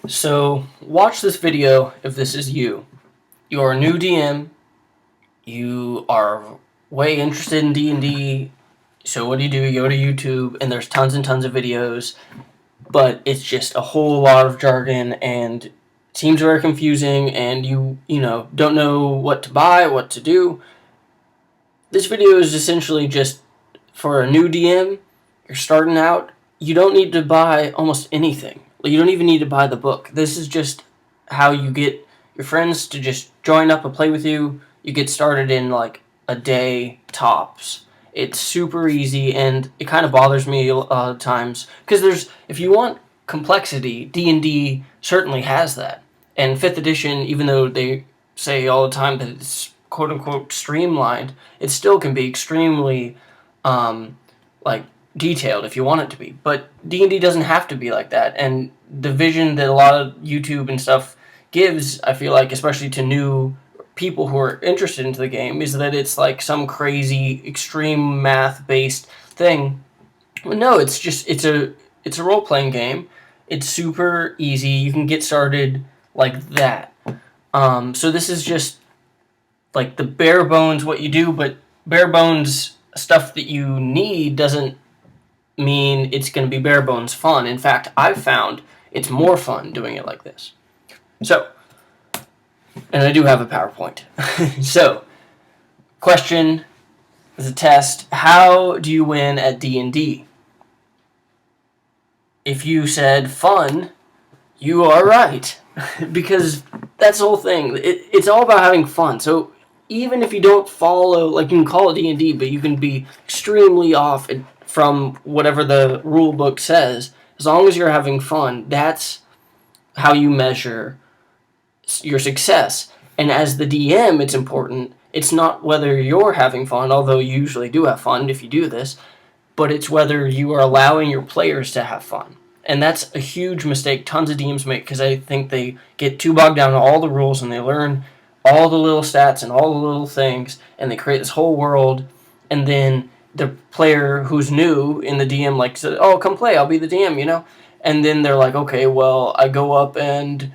So, watch this video if this is you. You're a new DM, you are way interested in D&D, so what do? You go to YouTube, and there's tons and tons of videos, but it's just a whole lot of jargon, and it seems very confusing, and you don't know what to buy, what to do. This video is essentially just for a new DM, you're starting out, you don't need to buy almost anything. You don't even need to buy the book. This is just how you get your friends to just join up and play with you. You get started in like a day tops. It's super easy, and it kind of bothers me a lot of times because if you want complexity, D&D certainly has that. And 5th edition, even though they say all the time that it's quote unquote streamlined, it still can be extremely like detailed if you want it to be. But D&D doesn't have to be like that, and the vision that a lot of YouTube and stuff gives, I feel like, especially to new people who are interested into the game, is that it's like some crazy extreme math based thing. No, it's a role playing game. It's super easy. You can get started like that. So this is just like the bare bones what you do, but bare bones stuff that you need doesn't mean it's going to be bare bones fun. In fact, I've found it's more fun doing it like this. So, and I do have a PowerPoint. So, question as a test: how do you win at D&D? If you said fun, you are right, because that's the whole thing. It's all about having fun. So even if you don't follow, like, you can call it D&D, but you can be extremely off from whatever the rule book says. As long as you're having fun, that's how you measure your success. And as the DM, it's important. It's not whether you're having fun, although you usually do have fun if you do this, but it's whether you are allowing your players to have fun. And that's a huge mistake tons of DMs make, because I think they get too bogged down in all the rules, and they learn all the little stats and all the little things, and they create this whole world, and then the player who's new in the DM like said, "Oh, come play, I'll be the DM," and then they're like, "Okay, well, I go up and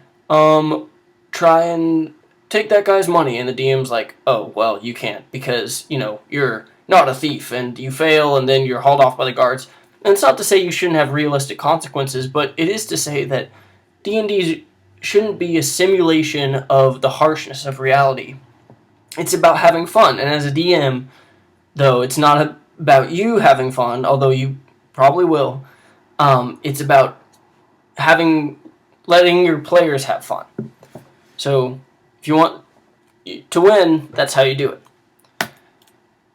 try and take that guy's money," and the DM's like, "Oh, well, you can't, because you're not a thief, and you fail, and then you're hauled off by the guards." And it's not to say you shouldn't have realistic consequences, but it is to say that D&D shouldn't be a simulation of the harshness of reality. It's about having fun, and as a DM, though, it's not about you having fun, although you probably will. It's about letting your players have fun. So if you want to win, that's how you do it.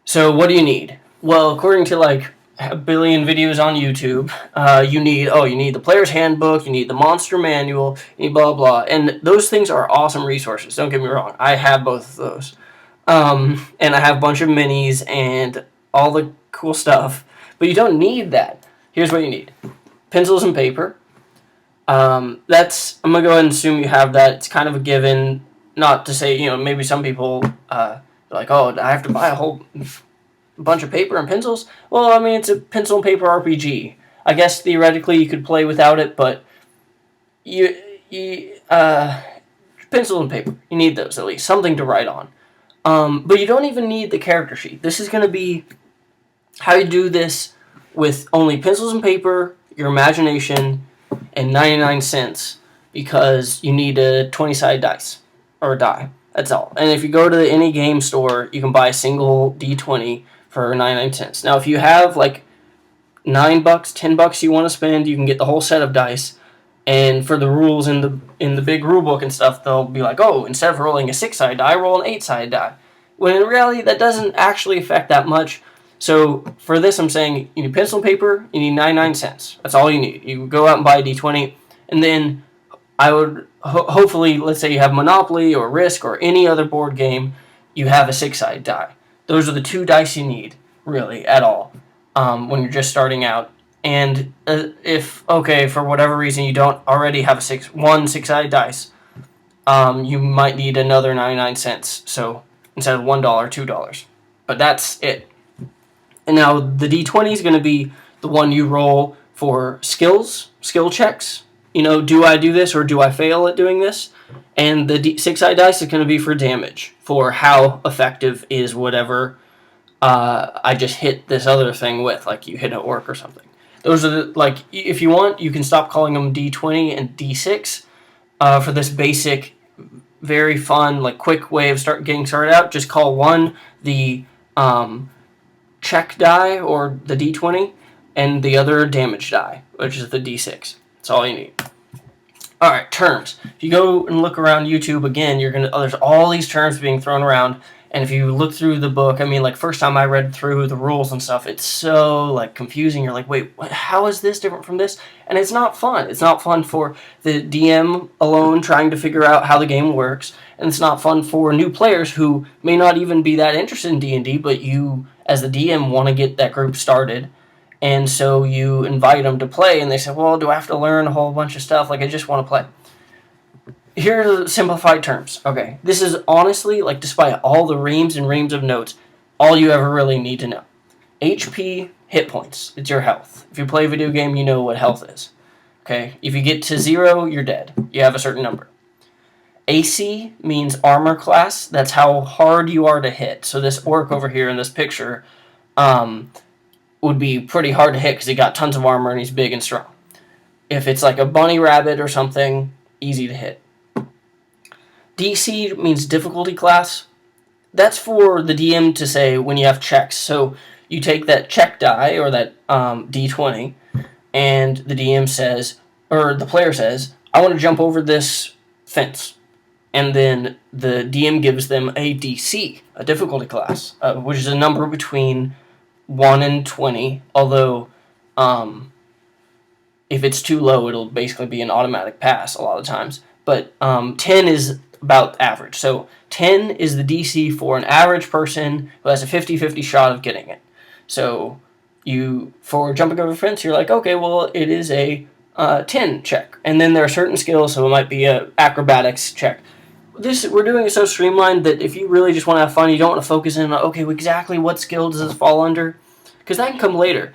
So what do you need? Well, according to like a billion videos on YouTube, you need the player's handbook, you need the monster manual, you need blah blah, and those things are awesome resources. Don't get me wrong, I have both of those, and I have a bunch of minis and all the cool stuff. But you don't need that. Here's what you need: pencils and paper. I'm gonna go ahead and assume you have that. It's kind of a given. Not to say maybe some people like, "Oh, I have to buy a whole bunch of paper and pencils." Well, I mean, it's a pencil and paper RPG. I guess theoretically you could play without it, but pencil and paper, you need those, at least something to write on. But you don't even need the character sheet. This is going to be how you do this with only pencils and paper, your imagination, and 99 cents, because you need a 20-sided dice or a die. That's all. And if you go to any game store, you can buy a single D20 for 99 cents. Now, if you have like $9, $10 you want to spend, you can get the whole set of dice. And for the rules in the big rule book and stuff, they'll be like, "Oh, instead of rolling a 6-sided die, roll an 8-sided die." When in reality, that doesn't actually affect that much. So for this, I'm saying you need pencil and paper, you need 99 cents. That's all you need. You go out and buy a D20, and then I would hopefully, let's say you have Monopoly or Risk or any other board game, you have a 6-sided die. Those are the 2 dice you need, really, at all, when you're just starting out. And if, okay, for whatever reason you don't already have one 6-sided dice, you might need another 99 cents. So instead of $1, $2. But that's it. And now the D20 is going to be the one you roll for skill checks. do I do this or do I fail at doing this? And the 6-sided dice is going to be for damage, for how effective is whatever I just hit this other thing with, like you hit an orc or something. Those are like, if you want, you can stop calling them D20 and D6 for this basic, very fun, like quick way of getting started out. Just call one the check die or the D20, and the other damage die, which is the D6. That's all you need. All right, terms. If you go and look around YouTube again, there's all these terms being thrown around. And if you look through the book, I mean, like, first time I read through the rules and stuff, it's so, like, confusing. You're like, wait, how is this different from this? And it's not fun. It's not fun for the DM alone trying to figure out how the game works. And it's not fun for new players who may not even be that interested in D&D, but you, as the DM, want to get that group started. And so you invite them to play, and they say, well, do I have to learn a whole bunch of stuff? Like, I just want to play. Here are the simplified terms. Okay, this is honestly, like, despite all the reams and reams of notes, all you ever really need to know. HP, hit points. It's your health. If you play a video game, you know what health is. Okay, if you get to 0, you're dead. You have a certain number. AC means armor class. That's how hard you are to hit. So this orc over here in this picture would be pretty hard to hit because he got tons of armor and he's big and strong. If it's like a bunny rabbit or something, easy to hit. DC means difficulty class. That's for the DM to say when you have checks. So you take that check die or that D20, and the DM says, or the player says, I want to jump over this fence. And then the DM gives them a DC, a difficulty class, which is a number between 1 and 20, although if it's too low, it'll basically be an automatic pass a lot of times. But 10 is about average. So 10 is the DC for an average person who has a 50-50 shot of getting it. So for jumping over a fence, you're like, okay, well, it is a 10 check. And then there are certain skills, so it might be a acrobatics check. We're doing it so streamlined that if you really just want to have fun, you don't want to focus in on, okay, exactly what skill does this fall under? Because that can come later.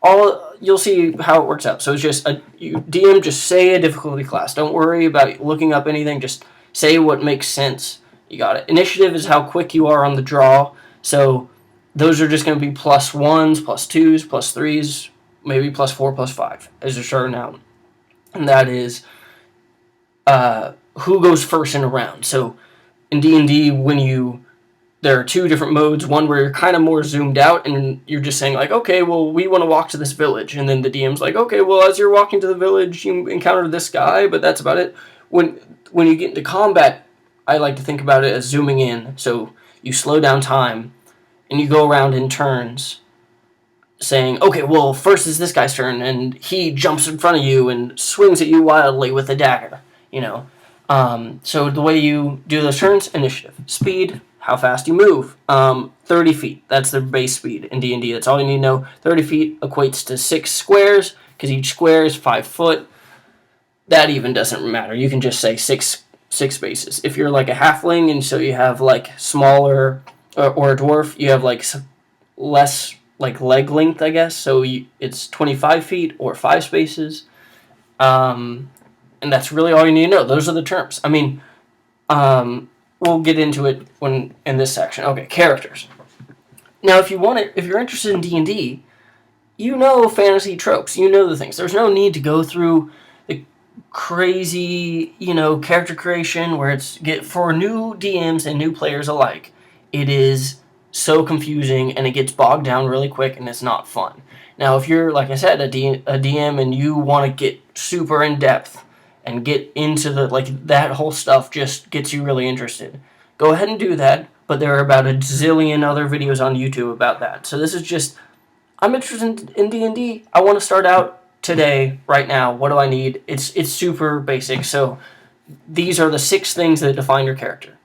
You'll see how it works out. So it's just, DM, just say a difficulty class. Don't worry about looking up anything. Just say what makes sense. You got it. Initiative is how quick you are on the draw. So those are just going to be +1s, +2s, +3s, maybe +4, +5 as you're starting out. And that is who goes first in a round. So in D&D, there are two different modes. One where you're kind of more zoomed out and you're just saying like, okay, well, we want to walk to this village. And then the DM's like, okay, well, as you're walking to the village, you encounter this guy, but that's about it. When you get into combat, I like to think about it as zooming in. So you slow down time and you go around in turns saying, okay, well, first is this guy's turn, and he jumps in front of you and swings at you wildly with a dagger, So the way you do those turns, initiative. Speed, how fast you move. 30 feet, that's the base speed in D&D. That's all you need to know. 30 feet equates to 6 squares, because each square is 5 foot. That even doesn't matter. You can just say six spaces. If you're like a halfling, and so you have like smaller, or a dwarf, you have like less like leg length, I guess. So it's 25 feet or 5 spaces. And that's really all you need to know. Those are the terms. I mean, we'll get into it in this section. Okay, characters. Now, if you're interested in D&D, you know fantasy tropes. You know the things. There's no need to go through the crazy, character creation where for new DMs and new players alike. It is so confusing and it gets bogged down really quick and it's not fun. Now, if you're, like I said, a DM and you want to get super in depth and get into that whole stuff just gets you really interested, go ahead and do that. But there are about a zillion other videos on YouTube about that. So this is just, I'm interested in D&D. I want to start out today, right now. What do I need? It's super basic. So these are the 6 things that define your character.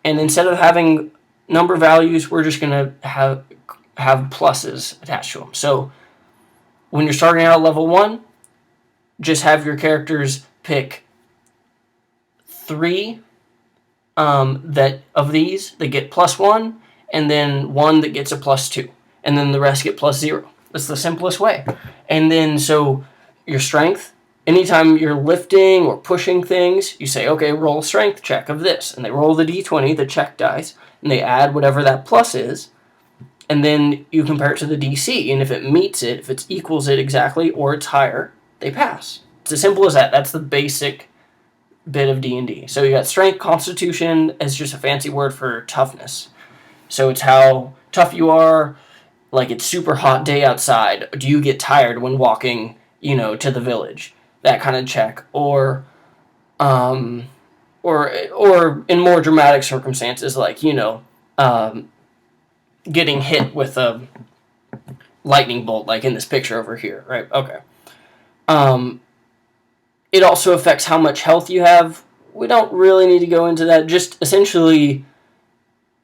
And instead of having number values, we're just going to have pluses attached to them. So when you're starting out at level 1, just have your characters pick 3 of these that get +1, and then 1 that gets a +2, and then the rest get +0. That's the simplest way. And then so your strength, anytime you're lifting or pushing things, you say, okay, roll a strength check of this. And they roll the d20, the check dice, and they add whatever that plus is. And then you compare it to the DC. And if it meets it, if it equals it exactly or it's higher, they pass. It's as simple as that. That's the basic bit of D&D. So you got strength. Constitution is just a fancy word for toughness. So it's how tough you are. Like, it's super hot day outside. Do you get tired when walking, to the village? That kind of check. Or in more dramatic circumstances, like, getting hit with a lightning bolt, like in this picture over here, right? Okay. It also affects how much health you have. We don't really need to go into that. Just essentially,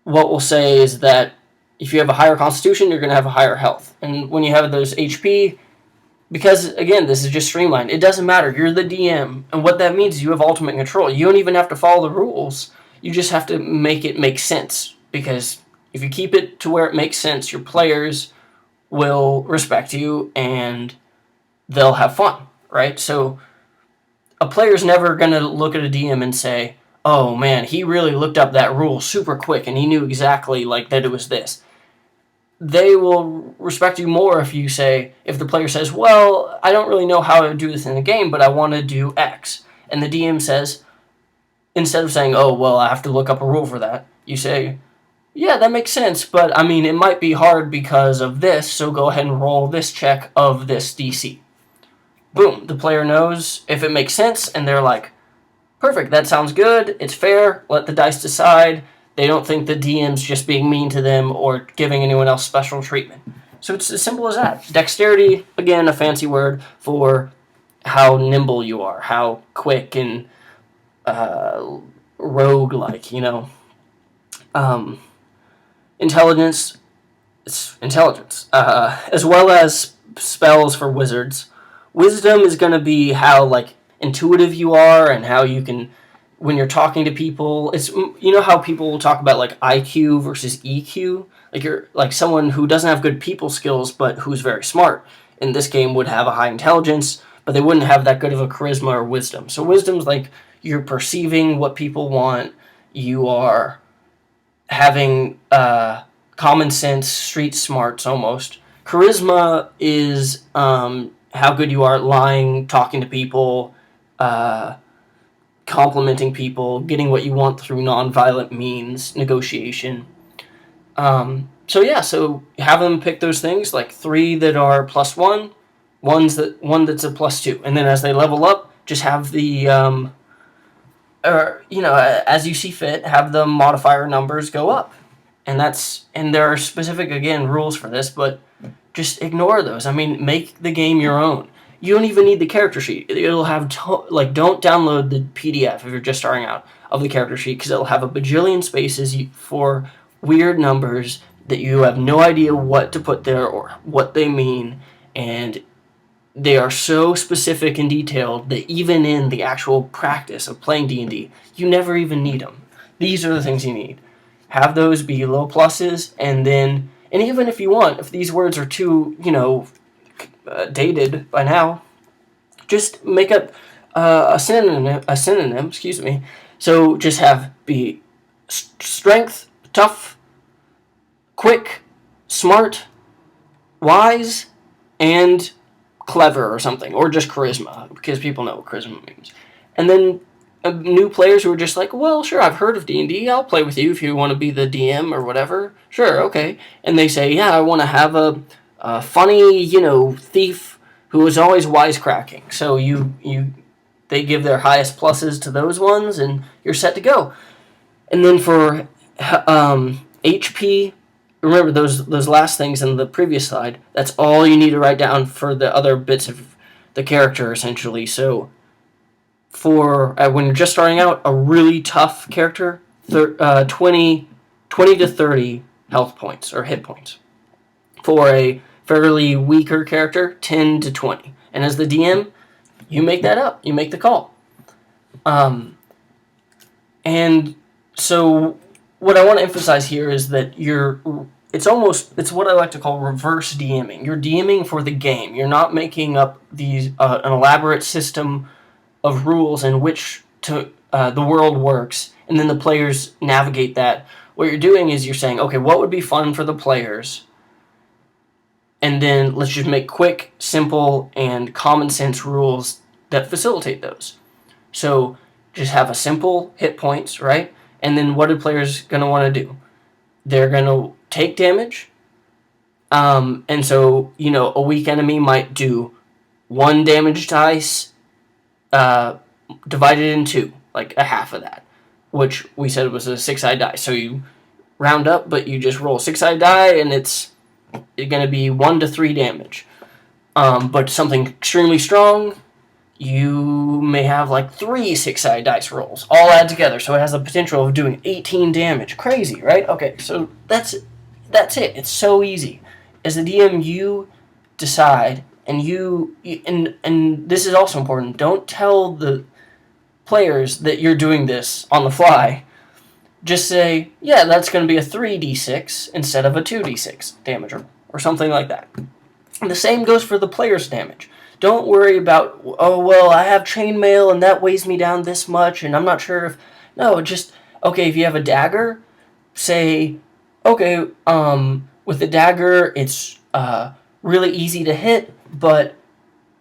what we'll say is that if you have a higher constitution, you're going to have a higher health. And when you have those HP, because, again, this is just streamlined, it doesn't matter. You're the DM. And what that means is you have ultimate control. You don't even have to follow the rules. You just have to make it make sense. Because if you keep it to where it makes sense, your players will respect you and they'll have fun, right? So a player's never going to look at a DM and say, oh man, he really looked up that rule super quick and he knew exactly that it was this. They will respect you more if the player says, well, I don't really know how to do this in the game, but I want to do X. And the DM says, instead of saying, oh, well, I have to look up a rule for that, you say, yeah, that makes sense, but it might be hard because of this, so go ahead and roll this check of this DC. Boom, the player knows if it makes sense, and they're like, perfect, that sounds good, it's fair, let the dice decide. They don't think the DM's just being mean to them or giving anyone else special treatment. So it's as simple as that. Dexterity, again, a fancy word for how nimble you are, how quick and rogue-like, Intelligence, it's intelligence, as well as spells for wizards. Wisdom is going to be how, intuitive you are and how you can, when you're talking to people, it's, how people will talk about, IQ versus EQ? You're, someone who doesn't have good people skills, but who's very smart, in this game would have a high intelligence, but they wouldn't have that good of a charisma or wisdom. So wisdom's you're perceiving what people want, you are having common sense, street smarts almost. Charisma is how good you are at lying, talking to people, complimenting people, getting what you want through non-violent means, negotiation. So have them pick those things, 3 that are +1, one that's a +2, and then as they level up, just have the as you see fit, have the modifier numbers go up. And there are specific, again, rules for this, but just ignore those. Make the game your own. You don't even need the character sheet. It'll have, don't download the PDF if you're just starting out of the character sheet, because it'll have a bajillion spaces for weird numbers that you have no idea what to put there or what they mean, and they are so specific and detailed that even in the actual practice of playing D&D, you never even need them. These are the things you need. Have those be low pluses, and even if you want, if these words are too, dated by now, just make up a synonym, So just have be strength, tough, quick, smart, wise, and clever or something, or just charisma, because people know what charisma means. And then new players who are just well, sure, I've heard of D&D, I'll play with you if you want to be the DM or whatever. Sure, okay. And they say, yeah, I want to have a funny, thief who is always wisecracking. So they give their highest pluses to those ones, and you're set to go. And then for HP, remember those last things in the previous slide, that's all you need to write down for the other bits of the character, essentially. So for when you're just starting out, a really tough character, 20 to 30 health points or hit points. For a fairly weaker character, 10 to 20. And as the DM, you make that up. You make the call. And so what I want to emphasize here is that it's what I like to call reverse DMing. You're DMing for the game. You're not making up these an elaborate system of rules in which the world works, and then the players navigate that. What you're doing is you're saying, okay, what would be fun for the players? And then let's just make quick, simple, and common sense rules that facilitate those. So just have a simple hit points, right? And then what are players going to want to do? They're going to take damage. And so, a weak enemy might do 1 damage dice divided in 2, like a half of that, which we said was a 6-sided die. So you round up, but you just roll a 6-sided die, and it's going to be 1 to 3 damage. But something extremely strong, you may have like 3 6-sided dice rolls all add together, so it has the potential of doing 18 damage. Crazy, right? Okay, so that's it. It's so easy. As the DM, you decide, and and this is also important. Don't tell the players that you're doing this on the fly. Just say, yeah, that's going to be a 3d6 instead of a 2d6 damage or something like that. And the same goes for the player's damage. Don't worry about, oh, well, I have chainmail and that weighs me down this much and I'm not sure if... No, just, okay, if you have a dagger, say, okay, with the dagger, it's really easy to hit, but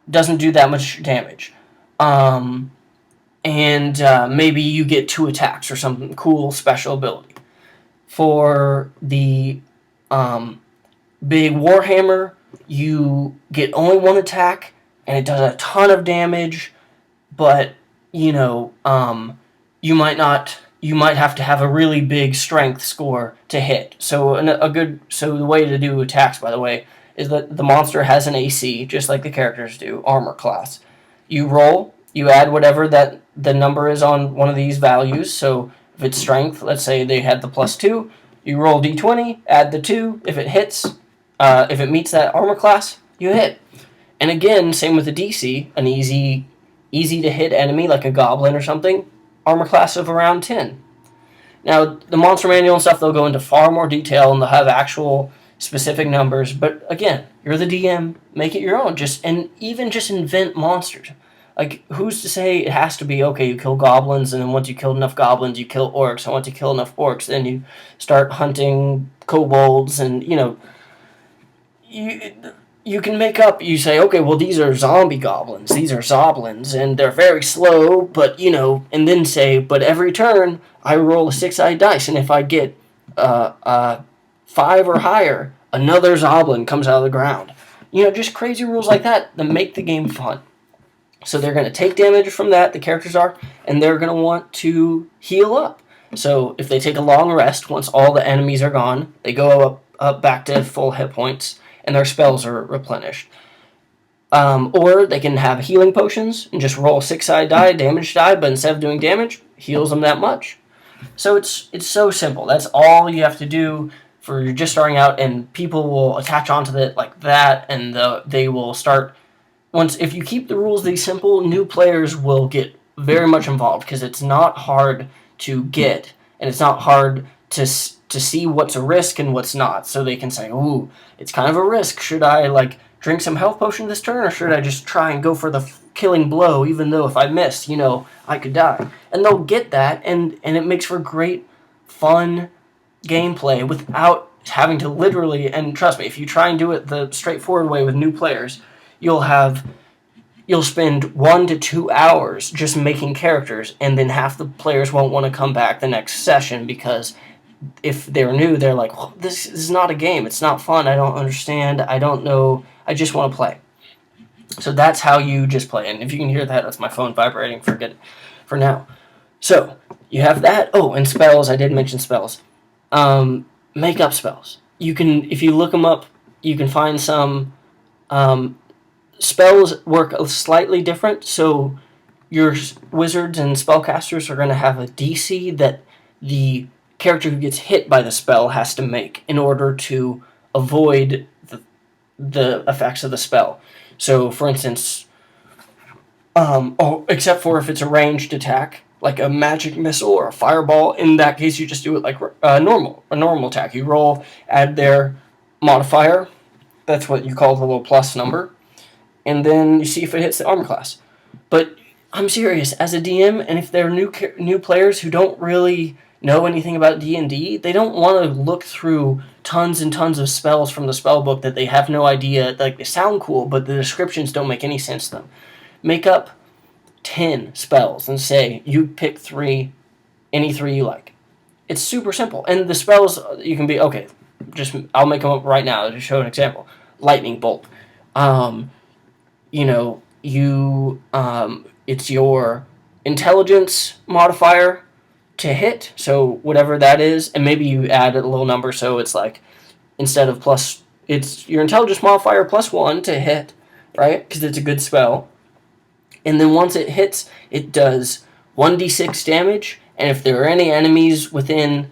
doesn't do that much damage. And maybe you get 2 attacks or some cool special ability. For the big Warhammer, you get only 1 attack, and it does a ton of damage, but, you might have to have a really big strength score to hit. So the way to do attacks, by the way, is that the monster has an AC, just like the characters do, armor class. You roll, you add whatever that the number is on one of these values. So if it's strength, let's say they had the +2, you roll d20, add the 2. If it hits, if it meets that armor class, you hit. And again, same with the DC, an easy to hit enemy like a goblin or something, armor class of around 10. Now, the monster manual and stuff, they'll go into far more detail and they'll have actual specific numbers. But again, you're the DM, make it your own. Even just invent monsters. Like, who's to say it has to be, okay, you kill goblins, and then once you kill enough goblins, you kill orcs, and once you kill enough orcs, then you start hunting kobolds, and, you can make up, you say, okay, well, these are zombie goblins, these are zoblins, and they're very slow, but, and then say, but every turn, I roll a 6-sided dice, and if I get 5 or higher, another zoblin comes out of the ground. Just crazy rules like that make the game fun. So they're going to take damage from that, the characters are, and they're going to want to heal up. So if they take a long rest, once all the enemies are gone, they go up back to full hit points, and their spells are replenished. Or they can have healing potions and just roll a 6-sided die, damage die, but instead of doing damage, heals them that much. So it's so simple. That's all you have to do for you're just starting out, and people will attach onto it like that, and they will start... If you keep the rules these simple, new players will get very much involved because it's not hard to get, and it's not hard to see what's a risk and what's not. So they can say, ooh, it's kind of a risk. Should I drink some health potion this turn, or should I just try and go for the killing blow, even though if I miss, I could die? And they'll get that, and it makes for great, fun gameplay without having to literally, and trust me, if you try and do it the straightforward way with new players, you'll spend 1 to 2 hours just making characters, and then half the players won't want to come back the next session because if they're new, they're like, well, this is not a game. It's not fun. I don't understand. I don't know. I just want to play. So that's how you just play. And if you can hear that, that's my phone vibrating. Forget it for now. So you have that. Oh, and spells. I did mention spells. Make up spells. You can, if you look them up, you can find some... spells work slightly different, so your wizards and spellcasters are going to have a DC that the character who gets hit by the spell has to make in order to avoid the effects of the spell. So, for instance, except for if it's a ranged attack, like a magic missile or a fireball. In that case, you just do it like a normal attack. You roll, add their modifier. That's what you call the little plus number. And then you see if it hits the armor class. But I'm serious, as a DM, and if there are new players who don't really know anything about D&D, they don't want to look through tons and tons of spells from the spell book that they have no idea, like they sound cool, but the descriptions don't make any sense to them. Make up 10 spells and say, you pick 3, any 3 you like. It's super simple. And the spells, you can be, okay, I'll make them up right now to show an example. Lightning Bolt. It's your intelligence modifier to hit, so whatever that is, and maybe you add a little number, so it's like, instead of plus, it's your intelligence modifier +1 to hit, right? Because it's a good spell. And then once it hits, it does 1d6 damage, and if there are any enemies within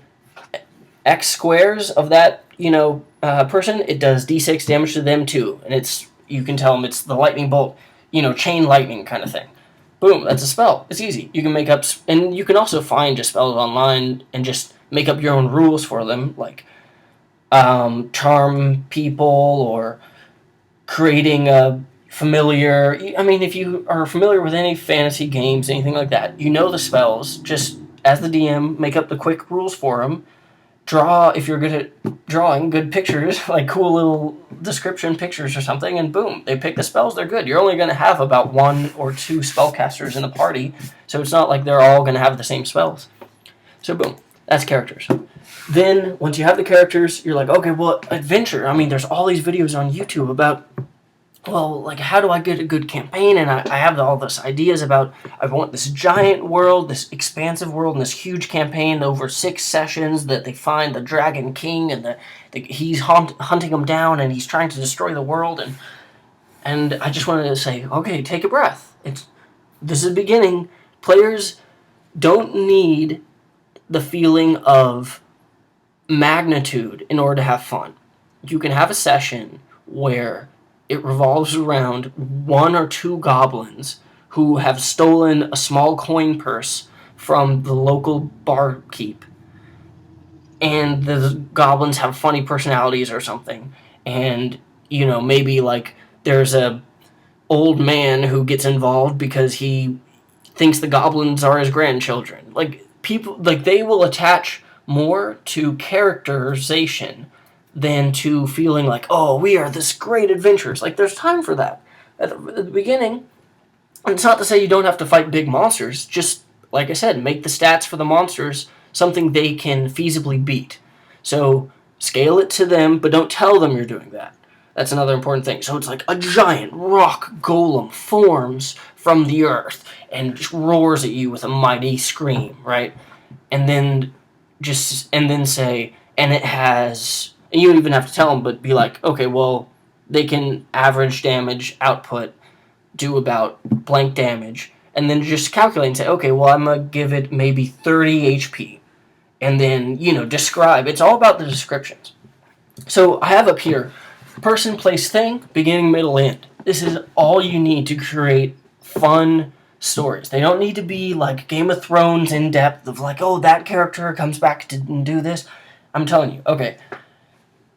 X squares of that, person, it does d6 damage to them too. And you can tell them it's the lightning bolt, chain lightning kind of thing. Boom, that's a spell. It's easy. You can make up, and you can also find just spells online and just make up your own rules for them, like charm people or creating a familiar. I mean, if you are familiar with any fantasy games, anything like that, you know the spells. Just as the DM, make up the quick rules for them. Draw, if you're good at drawing, good pictures, like cool little description pictures or something, and boom, they pick the spells, they're good. You're only going to have about 1 or 2 spellcasters in a party, so it's not like they're all going to have the same spells. So boom, that's characters. Then, once you have the characters, you're like, okay, well, adventure. I mean, there's all these videos on YouTube about, well, like, how do I get a good campaign? And I have all these ideas about, I want this giant world, this expansive world, and this huge campaign over 6 sessions that they find the Dragon King, and he's hunting them down, and he's trying to destroy the world. And I just wanted to say, okay, take a breath. This is the beginning. Players don't need the feeling of magnitude in order to have fun. You can have a session where it revolves around 1 or 2 goblins who have stolen a small coin purse from the local barkeep. And the goblins have funny personalities or something. And, maybe like there's a old man who gets involved because he thinks the goblins are his grandchildren. Like, people, like, they will attach more to characterization than to feeling like, oh, we are this great adventurers. Like, there's time for that at the beginning. And it's not to say you don't have to fight big monsters. Just, like I said, make the stats for the monsters something they can feasibly beat. So, scale it to them, but don't tell them you're doing that. That's another important thing. So it's like a giant rock golem forms from the earth and just roars at you with a mighty scream, right? And then say, and it has, and you don't even have to tell them, but be like, okay, well, they can average damage output, do about blank damage, and then just calculate and say, okay, well, I'm going to give it maybe 30 HP. And then, describe. It's all about the descriptions. So I have up here, person, place, thing, beginning, middle, end. This is all you need to create fun stories. They don't need to be like Game of Thrones in depth of like, oh, that character comes back to do this. I'm telling you, okay,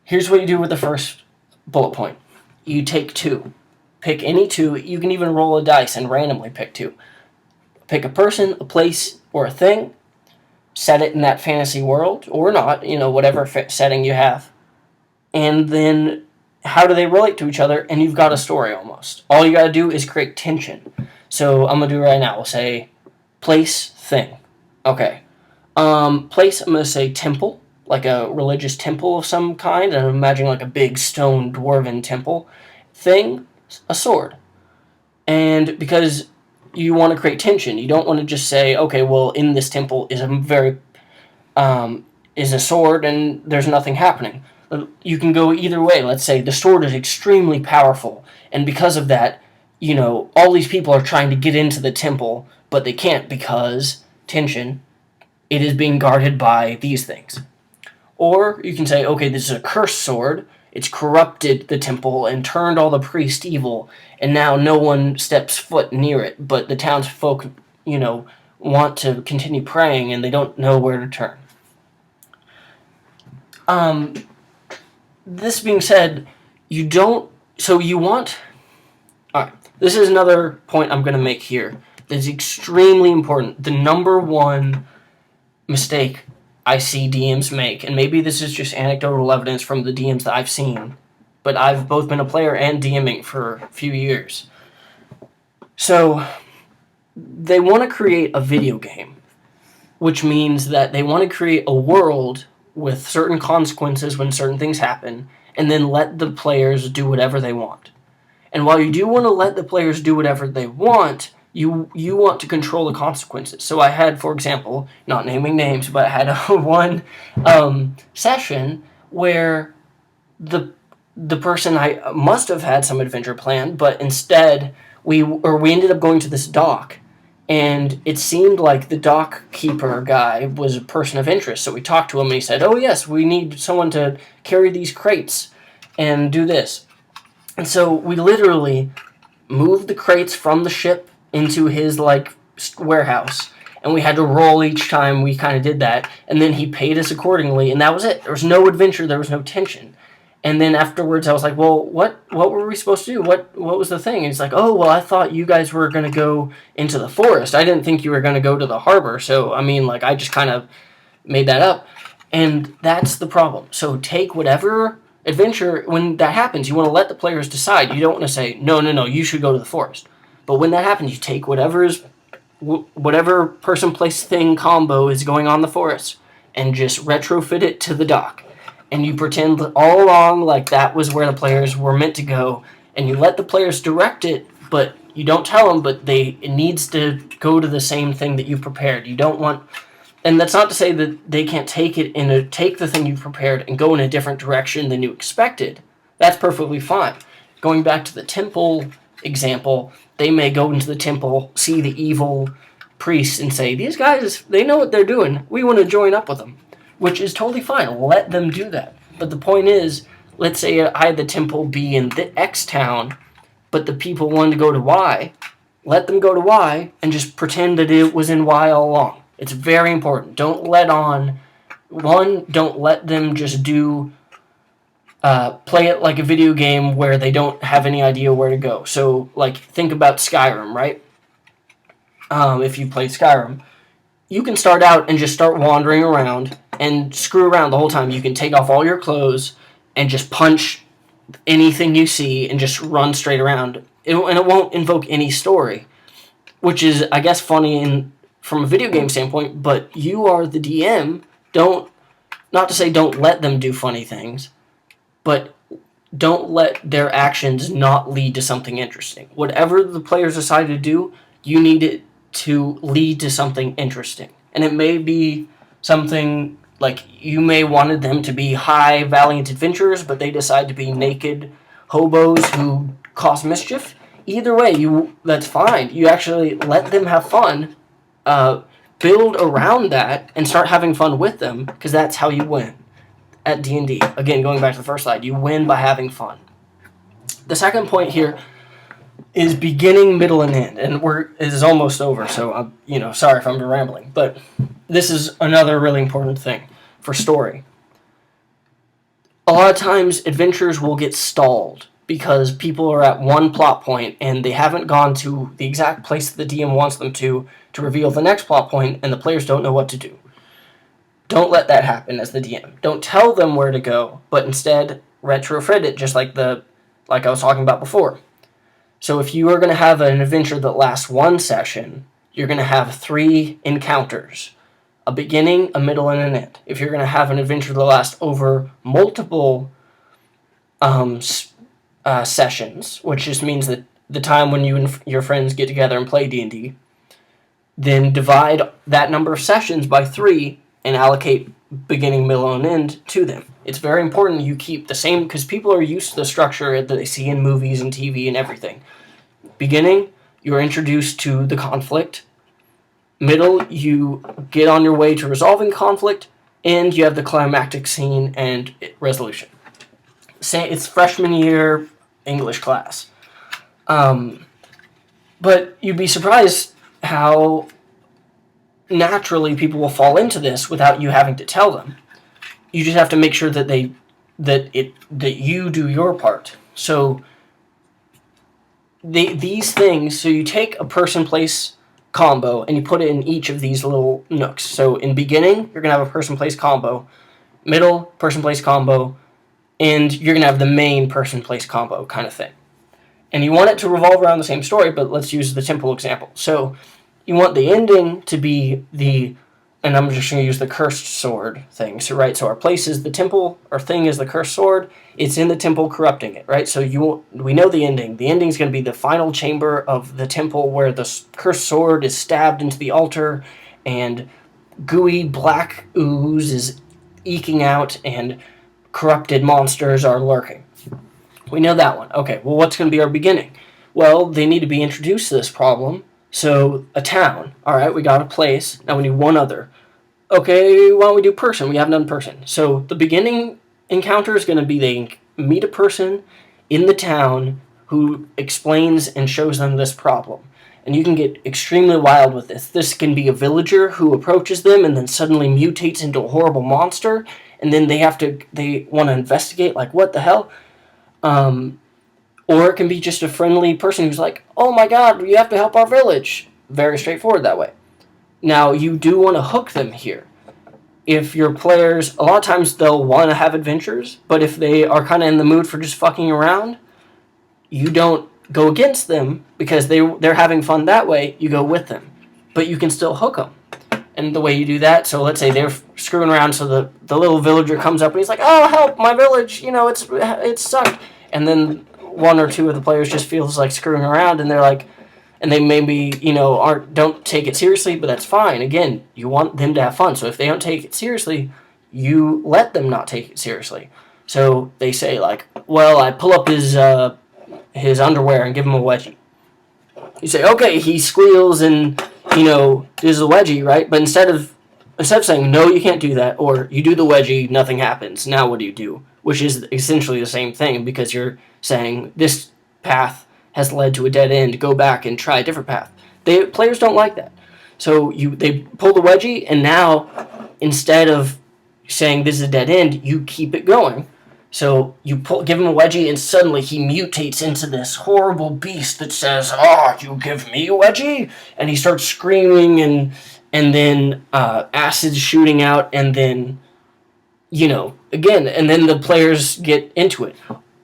here's what you do with the first bullet point. You take 2. Pick any 2. You can even roll a dice and randomly pick 2. Pick a person, a place, or a thing. Set it in that fantasy world, or not, whatever setting you have. And then how do they relate to each other? And you've got a story almost. All you got to do is create tension. So I'm going to do it right now. We'll say place, thing. Okay. Place, I'm going to say temple, like a religious temple of some kind. And I'm imagining like a big stone dwarven temple. Thing, a sword. And because you want to create tension, you don't want to just say, okay, well, in this temple is a sword and there's nothing happening. You can go either way. Let's say the sword is extremely powerful, and because of that, all these people are trying to get into the temple, but they can't because tension, it is being guarded by these things. Or you can say, okay, this is a cursed sword. It's corrupted the temple and turned all the priests evil, and now no one steps foot near it, but the townsfolk, want to continue praying and they don't know where to turn. This being said, you don't... So you want... Alright, this is another point I'm going to make here that's extremely important. The number one mistake I see DMs make, and maybe this is just anecdotal evidence from the DMs that I've seen, but I've both been a player and DMing for a few years. So they want to create a video game, which means that they want to create a world with certain consequences when certain things happen, and then let the players do whatever they want. And while you do want to let the players do whatever they want, you want to control the consequences. So I had, for example, not naming names, but I had one session where the person, I must have had some adventure planned, but instead we ended up going to this dock. And it seemed like the dock keeper guy was a person of interest. So we talked to him and he said, oh yes, we need someone to carry these crates and do this. And so we literally moved the crates from the ship into his warehouse. And we had to roll each time we kind of did that. And then he paid us accordingly. And that was it. There was no adventure. There was no tension. And then afterwards, I was like, well, what were we supposed to do? What was the thing? And he's like, oh, well, I thought you guys were going to go into the forest. I didn't think you were going to go to the harbor. So, I mean, I just kind of made that up. And that's the problem. So take whatever adventure, when that happens, you want to let the players decide. You don't want to say, no, you should go to the forest. But when that happens, you take whatever person, place, thing combo is going on in the forest and just retrofit it to the dock. And you pretend all along like that was where the players were meant to go, and you let the players direct it, but you don't tell them, but it needs to go to the same thing that you prepared. You don't want... And that's not to say that they can't take the thing you prepared and go in a different direction than you expected. That's perfectly fine. Going back to the temple example, they may go into the temple, see the evil priests, and say, these guys, they know what they're doing. We want to join up with them. Which is totally fine. Let them do that. But the point is, let's say I had the temple be in the X town, but the people wanted to go to Y. Let them go to Y and just pretend that it was in Y all along. It's very important. Don't let them just play it like a video game where they don't have any idea where to go. So, think about Skyrim, right? If you play Skyrim, you can start out and just start wandering around and screw around the whole time. You can take off all your clothes and just punch anything you see and just run straight around. And it won't invoke any story, which is, I guess, funny from a video game standpoint, but you are the DM. Not to say don't let them do funny things, but don't let their actions not lead to something interesting. Whatever the players decide to do, you need it to lead to something interesting. And it may be something like you may wanted them to be high, valiant adventurers, but they decide to be naked hobos who cause mischief. Either way, that's fine. You actually let them have fun, build around that, and start having fun with them, because that's how you win at D&D. Again, going back to the first slide, you win by having fun. The second point here is beginning, middle, and end, and it is almost over, so I'm sorry if I'm rambling, but this is another really important thing for story. A lot of times, adventures will get stalled because people are at one plot point and they haven't gone to the exact place that the DM wants them to reveal the next plot point, and the players don't know what to do. Don't let that happen as the DM. Don't tell them where to go, but instead retrofit it, just like I was talking about before. So if you are going to have an adventure that lasts one session, you're going to have 3 encounters. A beginning, a middle, and an end. If you're going to have an adventure that lasts over multiple sessions, which just means that the time when you and your friends get together and play D&D, then divide that number of sessions by 3 and allocate beginning, middle, and end to them. It's very important you keep the same, because people are used to the structure that they see in movies and TV and everything. Beginning, you're introduced to the conflict. Middle, you get on your way to resolving conflict. And you have the climactic scene and resolution. It's freshman year English class. But you'd be surprised how naturally people will fall into this without you having to tell them. You just have to make sure that that you do your part. So these things, so you take a person place combo and you put it in each of these little nooks. So in beginning, you're gonna have a person place combo, middle person place combo, and you're gonna have the main person place combo kind of thing. And you want it to revolve around the same story, but let's use the temple example. So you want the ending to be and I'm just going to use the cursed sword thing. So, right, so our place is the temple, our thing is the cursed sword. It's in the temple corrupting it, right? So we know the ending. The ending is going to be the final chamber of the temple where the cursed sword is stabbed into the altar and gooey black ooze is eking out and corrupted monsters are lurking. We know that one. Okay, well, what's going to be our beginning? Well, they need to be introduced to this problem. So, a town. All right, we got a place. Now we need one other. Okay, why don't we do person? We have none person. So, the beginning encounter is going to be they meet a person in the town who explains and shows them this problem. And you can get extremely wild with this. This can be a villager who approaches them and then suddenly mutates into a horrible monster. And then they want to investigate, like, what the hell? Or it can be just a friendly person who's like, oh my god, you have to help our village. Very straightforward that way. Now, you do want to hook them here. If your players, a lot of times they'll want to have adventures, but if they are kind of in the mood for just fucking around, you don't go against them because they're having fun that way, you go with them. But you can still hook them. And the way you do that, so let's say they're screwing around, so the little villager comes up and he's like, oh, help, my village, it sucked. And then one or two of the players just feels like screwing around, and they're like, and they maybe, don't take it seriously, but that's fine. Again, you want them to have fun. So if they don't take it seriously, you let them not take it seriously. So they say, like, well, I pull up his underwear and give him a wedgie. You say, okay, he squeals and, does a wedgie, right? But instead of saying, no, you can't do that, or you do the wedgie, nothing happens, now what do you do? Which is essentially the same thing, because you're saying this path has led to a dead end, go back and try a different path. Players don't like that. So they pull the wedgie, and now, instead of saying this is a dead end, you keep it going. So you give him a wedgie, and suddenly he mutates into this horrible beast that says, oh, you give me a wedgie? And he starts screaming, and then acid shooting out, and then, again, and then the players get into it.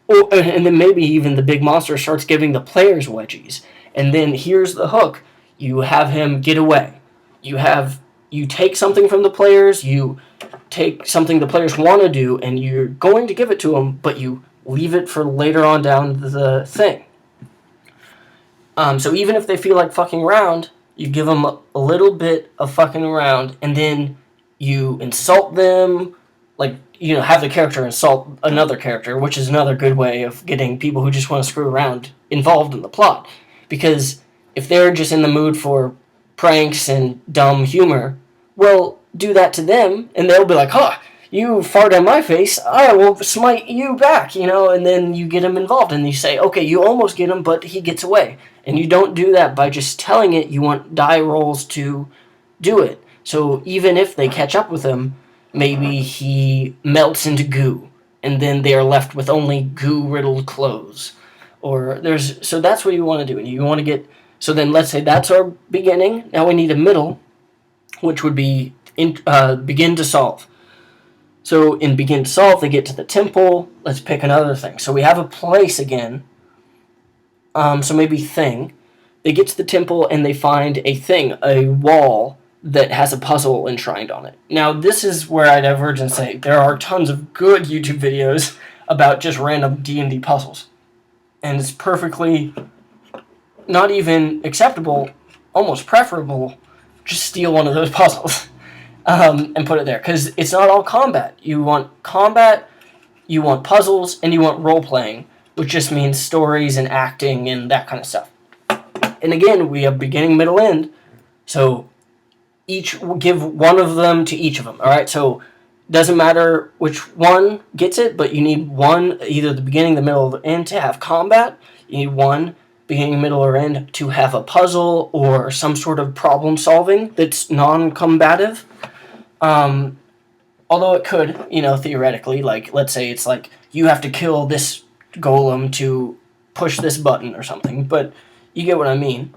And then maybe even the big monster starts giving the players wedgies. And then here's the hook. You have him get away. You take something from the players, you take something the players want to do, and you're going to give it to them, but you leave it for later on down the thing. So even if they feel like fucking around, you give them a little bit of fucking around, and then you insult them, like, have the character insult another character, which is another good way of getting people who just want to screw around involved in the plot. Because if they're just in the mood for pranks and dumb humor, well, do that to them, and they'll be like, huh, you fart in my face, I will smite you back, and then you get him involved, and you say, okay, you almost get him, but he gets away. And you don't do that by just telling it, you want die rolls to do it. So even if they catch up with him, maybe he melts into goo, and then they are left with only goo-riddled clothes. So that's what you want to do. And you want to get, so then let's say that's our beginning. Now we need a middle, which would be begin to solve. So in begin to solve, they get to the temple. Let's pick another thing. So we have a place again. So maybe thing. They get to the temple and they find a thing, a wall that has a puzzle enshrined on it. Now, this is where I diverge and say there are tons of good YouTube videos about just random D&D puzzles. And it's perfectly not even acceptable, almost preferable, just steal one of those puzzles and put it there. Because it's not all combat. You want combat, you want puzzles, and you want role-playing, which just means stories and acting and that kind of stuff. And again, we have beginning, middle, end. So give one of them to each of them. All right, so doesn't matter which one gets it, but you need one, either the beginning, the middle, or the end to have combat. You need one beginning, middle, or end, to have a puzzle or some sort of problem solving that's non-combative. Although it could, theoretically, like, let's say it's like, you have to kill this golem to push this button or something, but you get what I mean.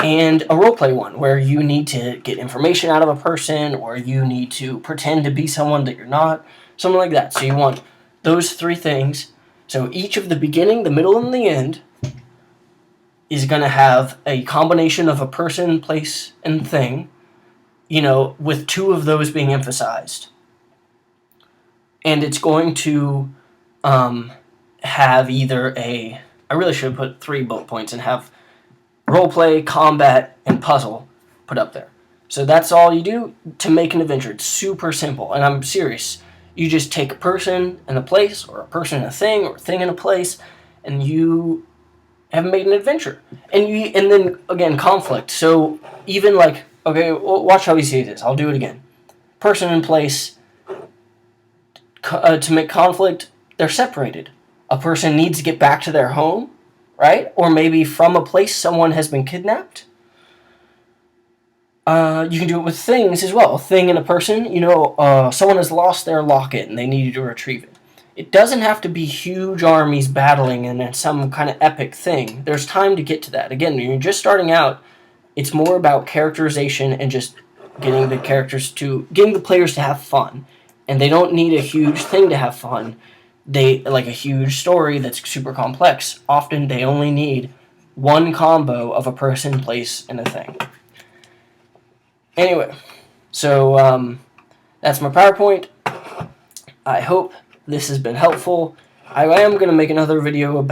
And a roleplay one, where you need to get information out of a person, or you need to pretend to be someone that you're not, something like that. So you want those three things. So each of the beginning, the middle, and the end is going to have a combination of a person, place, and thing, with two of those being emphasized. And it's going to have either I really should put 3 bullet points and have roleplay, combat, and puzzle put up there. So that's all you do to make an adventure. It's super simple, and I'm serious. You just take a person and a place, or a person and a thing, or a thing and a place, and you have made an adventure. And then, again, conflict. So even like, okay, watch how easy it is. I'll do it again. Person and place, to make conflict, they're separated. A person needs to get back to their home, right? Or maybe from a place someone has been kidnapped. You can do it with things as well. A thing and a person, someone has lost their locket and they need you to retrieve it. It doesn't have to be huge armies battling and some kind of epic thing. There's time to get to that. Again, when you're just starting out, it's more about characterization and just getting the players to have fun. And they don't need a huge thing to have fun. They like a huge story that's super complex. Often they only need one combo of a person, place, and a thing. Anyway, so that's my PowerPoint. I hope this has been helpful. I am going to make another video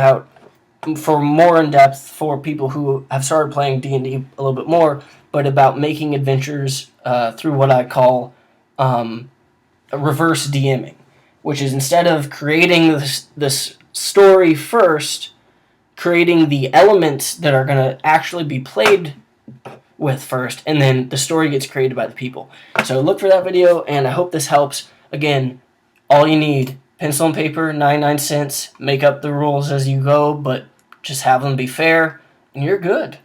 for more in depth for people who have started playing D&D a little bit more, but about making adventures through what I call reverse DMing, which is instead of creating this story first, creating the elements that are going to actually be played with first, and then the story gets created by the people. So look for that video, and I hope this helps. Again, all you need, pencil and paper, 99 cents, make up the rules as you go, but just have them be fair, and you're good.